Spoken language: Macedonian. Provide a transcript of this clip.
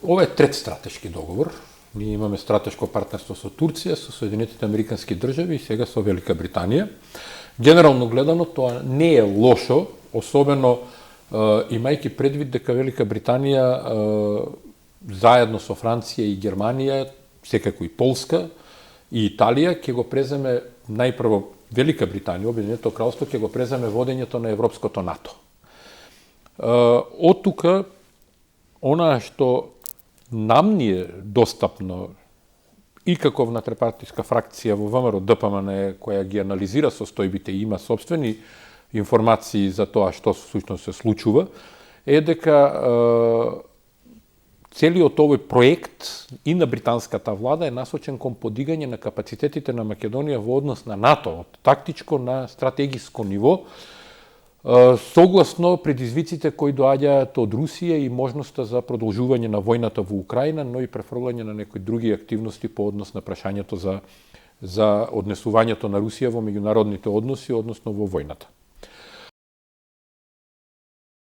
Ова е трет стратешки договор. Ние имаме стратешко партнерство со Турција, со Соединетите Американски држави и сега со Велика Британија. Генерално гледано тоа не е лошо, особено имајќи предвид дека Велика Британија заедно со Франција и Германија, секако и Полска и Италија ќе го преземе најпрво Велика Британија, Обединетото кралство ќе го преземе водењето на Европското НАТО. Од тука она што нам ни е достапно и како внатрепартиска фракција во ВМРО ДПМН која ги анализира состојбите и има собствени информации за тоа што всушност се случува, е дека целиот овој проект и на британската влада е насочен кон подигање на капацитетите на Македонија во однос на НАТО, од тактичко на стратегиско ниво, согласно предизвиците кои доаѓаат од Русија и можноста за продолжување на војната во Украина, но и префрлање на некои други активности по однос на прашањето за однесувањето на Русија во меѓународните односи, односно во војната.